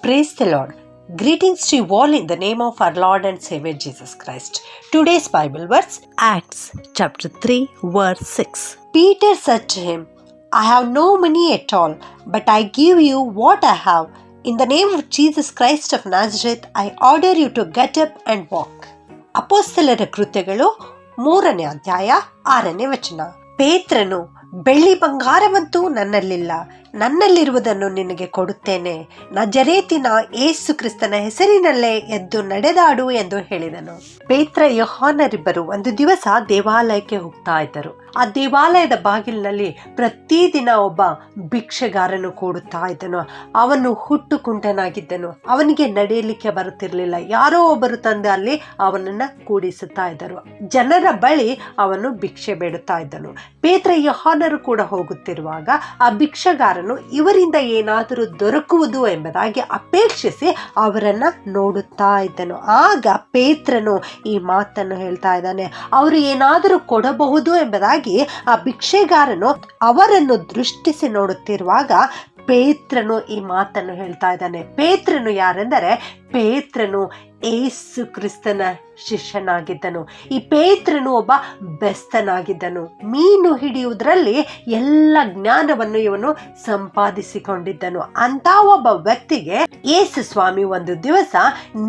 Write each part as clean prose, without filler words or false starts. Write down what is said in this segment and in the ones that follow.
Praise the Lord. Greetings to you all in the name of our Lord and Savior Jesus Christ. Today's Bible verse, Acts chapter 3 verse 6. Peter said to him, I have no money at all, but I give you what I have. In the name of Jesus Christ of Nazareth, I order you to get up and walk. ಅಪೊಸ್ತಲರ ಕೃತ್ಯಗಳು 3ನೇ ಅಧ್ಯಾಯ 6ನೇ ವಚನ. ಪೇತ್ರನು, ಬೆಳ್ಳಿ ಬಂಗಾರವಂತೂ ನನ್ನಲ್ಲಿಲ್ಲ, ನನ್ನಲ್ಲಿರುವುದನ್ನು ನಿನಗೆ ಕೊಡುತ್ತೇನೆ. ನಜರೇತಿನ ಯೇಸು ಕ್ರಿಸ್ತನ ಹೆಸರಿನಲ್ಲೇ ಎದ್ದು ನಡೆದಾಡು ಎಂದು ಹೇಳಿದನು. ಪೇತ್ರ ಯೋಹಾನರಿಬ್ಬರು ಒಂದು ದಿವಸ ದೇವಾಲಯಕ್ಕೆ ಹೋಗ್ತಾ ಇದ್ದರು. ಆ ದೇವಾಲಯದ ಬಾಗಿಲಿನಲ್ಲಿ ಪ್ರತಿದಿನ ಒಬ್ಬ ಭಿಕ್ಷೆಗಾರನು ಕೂಡುತ್ತಾ ಇದ್ದನು. ಅವನು ಹುಟ್ಟು ಕುಂಟನಾಗಿದ್ದನು. ಅವನಿಗೆ ನಡೆಯಲಿಕ್ಕೆ ಬರುತ್ತಿರಲಿಲ್ಲ. ಯಾರೋ ಒಬ್ಬರು ತಂದು ಅಲ್ಲಿ ಅವನನ್ನ ಕೂಡಿಸುತ್ತಾ ಇದ್ದರು. ಜನರ ಬಳಿ ಅವನು ಭಿಕ್ಷೆ ಬೇಡುತ್ತಾ ಇದ್ದನು. ಪೇತ್ರ ಯೋಹಾನರು ಕೂಡ ಹೋಗುತ್ತಿರುವಾಗ ಆ ಭಿಕ್ಷೆಗಾರನು ಇವರಿಂದ ಏನಾದರೂ ದೊರಕುವುದು ಎಂಬುದಾಗಿ ಅಪೇಕ್ಷಿಸಿ ಅವರನ್ನ ನೋಡುತ್ತಾ ಇದ್ದನು. ಆಗ ಪೇತ್ರನು ಈ ಮಾತನ್ನು ಹೇಳ್ತಾ ಇದ್ದಾನೆ. ಅವರು ಏನಾದರೂ ಕೊಡಬಹುದು ಎಂಬುದಾಗಿ ಆ ಭಿಕ್ಷೆಗಾರನು ಅವರನ್ನು ದೃಷ್ಟಿಸಿ ನೋಡುತ್ತಿರುವಾಗ ಪೇತ್ರನು ಈ ಮಾತನ್ನು ಹೇಳ್ತಾ ಇದ್ದಾನೆ. ಪೇತ್ರನು ಯಾರೆಂದರೆ, ಪೇತ್ರನು ಯೇಸು ಕ್ರಿಸ್ತನ ಶಿಷ್ಯನಾಗಿದ್ದನು. ಈ ಪೇತ್ರನು ಒಬ್ಬ ಬೆಸ್ತನಾಗಿದ್ದನು. ಮೀನು ಹಿಡಿಯುವುದರಲ್ಲಿ ಎಲ್ಲ ಜ್ಞಾನವನ್ನು ಇವನು ಸಂಪಾದಿಸಿಕೊಂಡಿದ್ದನು. ಅಂತ ಒಬ್ಬ ವ್ಯಕ್ತಿಗೆ ಯೇಸು ಸ್ವಾಮಿ ಒಂದು ದಿವಸ,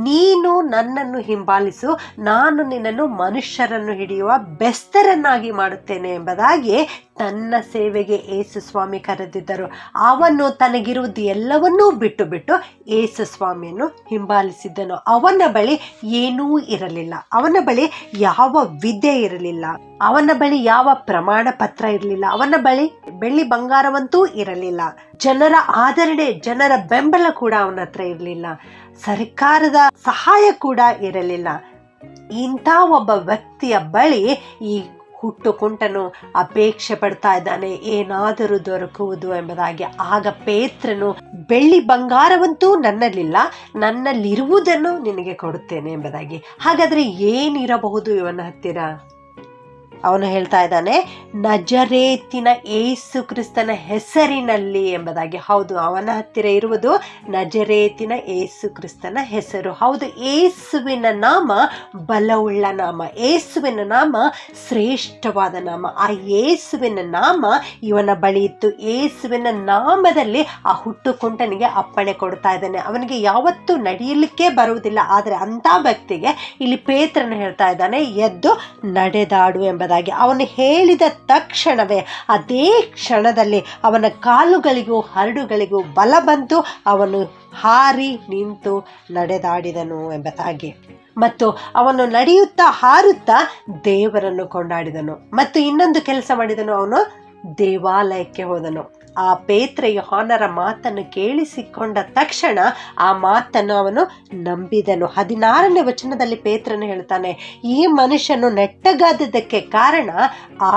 ನೀನು ನನ್ನನ್ನು ಹಿಂಬಾಲಿಸು, ನಾನು ನಿನ್ನನ್ನು ಮನುಷ್ಯರನ್ನು ಹಿಡಿಯುವ ಬೆಸ್ತರನ್ನಾಗಿ ಮಾಡುತ್ತೇನೆ ಎಂಬುದಾಗಿ ತನ್ನ ಸೇವೆಗೆ ಯೇಸು ಸ್ವಾಮಿ ಕರೆದಿದ್ದರು. ಅವನು ತನಗಿರುವುದು ಎಲ್ಲವನ್ನೂ ಬಿಟ್ಟು ಯೇಸು ಸ್ವಾಮಿಯನ್ನು ಹಿಂಬಾಲಿಸಿದ್ದನು. ಅವನ ಬಳಿ ಏನೂ ಇರಲಿಲ್ಲ. ಅವನ ಬಳಿ ಯಾವ ವಿದ್ಯೆ ಇರಲಿಲ್ಲ. ಅವನ ಬಳಿ ಯಾವ ಪ್ರಮಾಣ ಪತ್ರ ಇರಲಿಲ್ಲ. ಅವನ ಬಳಿ ಬೆಳ್ಳಿ ಬಂಗಾರವಂತೂ ಇರಲಿಲ್ಲ. ಜನರ ಆದರಣೆ, ಜನರ ಬೆಂಬಲ ಕೂಡ ಅವನ ಹತ್ರ ಇರಲಿಲ್ಲ. ಸರ್ಕಾರದ ಸಹಾಯ ಕೂಡ ಇರಲಿಲ್ಲ. ಇಂಥ ಒಬ್ಬ ವ್ಯಕ್ತಿಯ ಬಳಿ ಈ ಹುಟ್ಟು ಕುಂಟನು ಅಪೇಕ್ಷೆ ಪಡ್ತಾ ಇದ್ದಾನೆ, ಏನಾದರೂ ದೊರಕುವುದು ಎಂಬುದಾಗಿ. ಆಗ ಪೇತ್ರನು, ಬೆಳ್ಳಿ ಬಂಗಾರವಂತೂ ನನ್ನಲ್ಲಿಲ್ಲ, ನನ್ನಲ್ಲಿರುವುದನ್ನು ನಿನಗೆ ಕೊಡುತ್ತೇನೆ ಎಂಬುದಾಗಿ. ಹಾಗಾದ್ರೆ ಏನಿರಬಹುದು ಇವನ ಹತ್ತಿರ? ಅವನು ಹೇಳ್ತಾ ಇದ್ದಾನೆ, ನಜರೇತಿನ ಯೇಸು ಕ್ರಿಸ್ತನ ಹೆಸರಿನಲ್ಲಿ ಎಂಬುದಾಗಿ. ಹೌದು, ಅವನ ಹತ್ತಿರ ಇರುವುದು ನಜರೇತಿನ ಯೇಸು ಕ್ರಿಸ್ತನ ಹೆಸರು. ಹೌದು, ಯೇಸುವಿನ ನಾಮ ಬಲವುಳ್ಳ ನಾಮ, ಯೇಸುವಿನ ನಾಮ ಶ್ರೇಷ್ಠವಾದ ನಾಮ. ಆ ಯೇಸುವಿನ ನಾಮ ಇವನ ಬಳಿ ಇತ್ತು. ಯೇಸುವಿನ ನಾಮದಲ್ಲಿ ಆ ಹುಟ್ಟು ಕುಂಟನಿಗೆ ಅಪ್ಪಣೆ ಕೊಡ್ತಾ ಇದ್ದಾನೆ. ಅವನಿಗೆ ಯಾವತ್ತೂ ನಡೆಯಲಿಕ್ಕೆ ಬರುವುದಿಲ್ಲ. ಆದರೆ ಅಂಥ ವ್ಯಕ್ತಿಗೆ ಇಲ್ಲಿ ಪೇತ್ರನು ಹೇಳ್ತಾ ಇದ್ದಾನೆ, ಎದ್ದು ನಡೆದಾಡು ಎಂಬುದಾಗಿ. ಅವನು ಹೇಳಿದ ತಕ್ಷಣವೇ ಅದೇ ಕ್ಷಣದಲ್ಲಿ ಅವನ ಕಾಲುಗಳಿಗೂ ಹರಡುಗಳಿಗೂ ಬಲ ಬಂತು. ಅವನು ಹಾರಿ ನಿಂತು ನಡೆದಾಡಿದನು ಎಂಬುದಾಗಿ. ಮತ್ತು ಅವನು ನಡೆಯುತ್ತಾ ಹಾರುತ್ತಾ ದೇವರನ್ನು ಕೊಂಡಾಡಿದನು. ಮತ್ತು ಇನ್ನೊಂದು ಕೆಲಸ ಮಾಡಿದನು, ಅವನು ದೇವಾಲಯಕ್ಕೆ ಹೋದನು. ಆ ಪೇತ್ರ ಯೋಹಾನರ ಮಾತನ್ನು ಕೇಳಿಸಿಕೊಂಡ ತಕ್ಷಣ ಆ ಮಾತನ್ನು ಅವನು ನಂಬಿದನು. 16ನೇ ವಚನದಲ್ಲಿ ಪೇತ್ರನು ಹೇಳ್ತಾನೆ, ಈ ಮನುಷ್ಯನು ನೆಟ್ಟಗಾದದ್ದಕ್ಕೆ ಕಾರಣ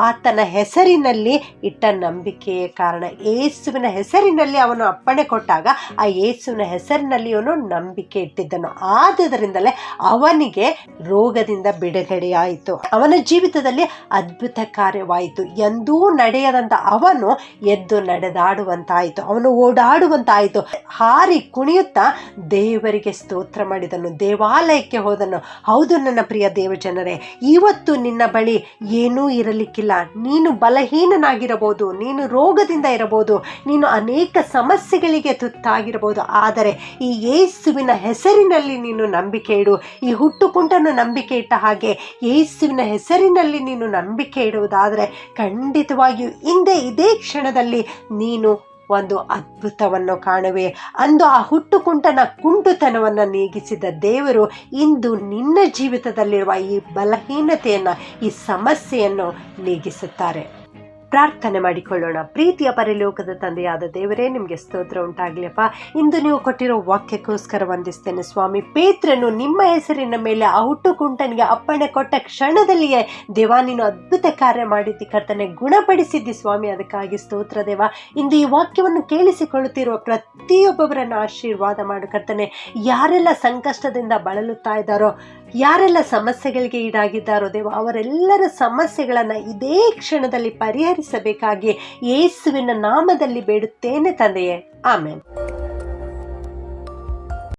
ಆತನ ಹೆಸರಿನಲ್ಲಿ ಇಟ್ಟ ನಂಬಿಕೆಯೇ ಕಾರಣ. ಯೇಸುವಿನ ಹೆಸರಿನಲ್ಲಿ ಅವನು ಅಪ್ಪಣೆ ಕೊಟ್ಟಾಗ ಆ ಯೇಸುವಿನ ಹೆಸರಿನಲ್ಲಿ ಅವನು ನಂಬಿಕೆ ಇಟ್ಟಿದ್ದನು. ಆದುದರಿಂದಲೇ ಅವನಿಗೆ ರೋಗದಿಂದ ಬಿಡುಗಡೆಯಾಯಿತು. ಅವನ ಜೀವಿತದಲ್ಲಿ ಅದ್ಭುತ ಕಾರ್ಯವಾಯಿತು. ಎಂದೂ ನಡೆಯದಂತ ಅವನು ಎದ್ದು ನಡೆದಾಡುವಂತಾಯಿತು. ಅವನು ಓಡಾಡುವಂತಾಯಿತು. ಹಾರಿ ಕುಣಿಯುತ್ತಾ ದೇವರಿಗೆ ಸ್ತೋತ್ರ ಮಾಡಿದನು. ದೇವಾಲಯಕ್ಕೆ ಹೋದನು. ಹೌದು ನನ್ನ ಪ್ರಿಯ ದೇವಜನರೇ, ಇವತ್ತು ನಿನ್ನ ಬಳಿ ಏನೂ ಇರಲಿಕ್ಕಿಲ್ಲ. ನೀನು ಬಲಹೀನನಾಗಿರಬಹುದು, ನೀನು ರೋಗದಿಂದ ಇರಬಹುದು, ನೀನು ಅನೇಕ ಸಮಸ್ಯೆಗಳಿಗೆ ತುತ್ತಾಗಿರಬಹುದು. ಆದರೆ ಈ ಯೇಸುವಿನ ಹೆಸರಿನಲ್ಲಿ ನೀನು ನಂಬಿಕೆ ಇಡು. ಈ ಹುಟ್ಟು ಕುಂಟನ್ನು ನಂಬಿಕೆ ಇಟ್ಟ ಹಾಗೆ ಯೇಸುವಿನ ಹೆಸರಿನಲ್ಲಿ ನೀನು ನಂಬಿಕೆ ಇಡುವುದಾದರೆ ಖಂಡಿತವಾಗಿಯೂ ಇದೇ ಕ್ಷಣದಲ್ಲಿ ನೀನು ಒಂದು ಅದ್ಭುತವನ್ನು ಕಾಣುವೆ. ಅಂದು ಆ ಹುಟ್ಟು ಕುಂಟನ ಕುಂಟುತನವನ್ನು ನೀಗಿಸಿದ ದೇವರು ಇಂದು ನಿನ್ನ ಜೀವಿತದಲ್ಲಿರುವ ಈ ಬಲಹೀನತೆಯನ್ನು, ಈ ಸಮಸ್ಯೆಯನ್ನು ನೀಗಿಸುತ್ತಾರೆ. ಪ್ರಾರ್ಥನೆ ಮಾಡಿಕೊಳ್ಳೋಣ. ಪ್ರೀತಿಯ ಪರಲೋಕದ ತಂದೆಯಾದ ದೇವರೇ, ನಿಮಗೆ ಸ್ತೋತ್ರ ಉಂಟಾಗಲಿಯಪ್ಪ. ಇಂದು ನೀವು ಕೊಟ್ಟಿರೋ ವಾಕ್ಯಕ್ಕೋಸ್ಕರ ವಂದಿಸ್ತೇನೆ ಸ್ವಾಮಿ. ಪೇತ್ರನು ನಿಮ್ಮ ಹೆಸರಿನ ಮೇಲೆ ಆ ಹುಟ್ಟು ಕುಂಟನಿಗೆ ಅಪ್ಪಣೆ ಕೊಟ್ಟ ಕ್ಷಣದಲ್ಲಿಯೇ ದೇವ ನೀನು ಅದ್ಭುತ ಕಾರ್ಯ ಮಾಡಿದ್ದಿ ಕರ್ತನೆ, ಗುಣಪಡಿಸಿದ್ದಿ ಸ್ವಾಮಿ. ಅದಕ್ಕಾಗಿ ಸ್ತೋತ್ರ ದೇವ. ಇಂದು ಈ ವಾಕ್ಯವನ್ನು ಕೇಳಿಸಿಕೊಳ್ಳುತ್ತಿರುವ ಪ್ರತಿಯೊಬ್ಬೊಬ್ಬರನ್ನು ಆಶೀರ್ವಾದ ಮಾಡು ಕರ್ತನೆ. ಯಾರೆಲ್ಲ ಸಂಕಷ್ಟದಿಂದ ಬಳಲುತ್ತಾ ಇದ್ದಾರೋ, ಯಾರೆಲ್ಲ ಸಮಸ್ಯೆಗಳಿಗೆ ಈಡಾಗಿದ್ದಾರೋ ದೇವ, ಅವರೆಲ್ಲರ ಸಮಸ್ಯೆಗಳನ್ನು ಇದೇ ಕ್ಷಣದಲ್ಲಿ ಪರಿಹರಿಸಬೇಕಾಗಿ ಯೇಸುವಿನ ನಾಮದಲ್ಲಿ ಬೇಡುತ್ತೇನೆ ತಂದೆಯೇ. ಆಮೆನ್.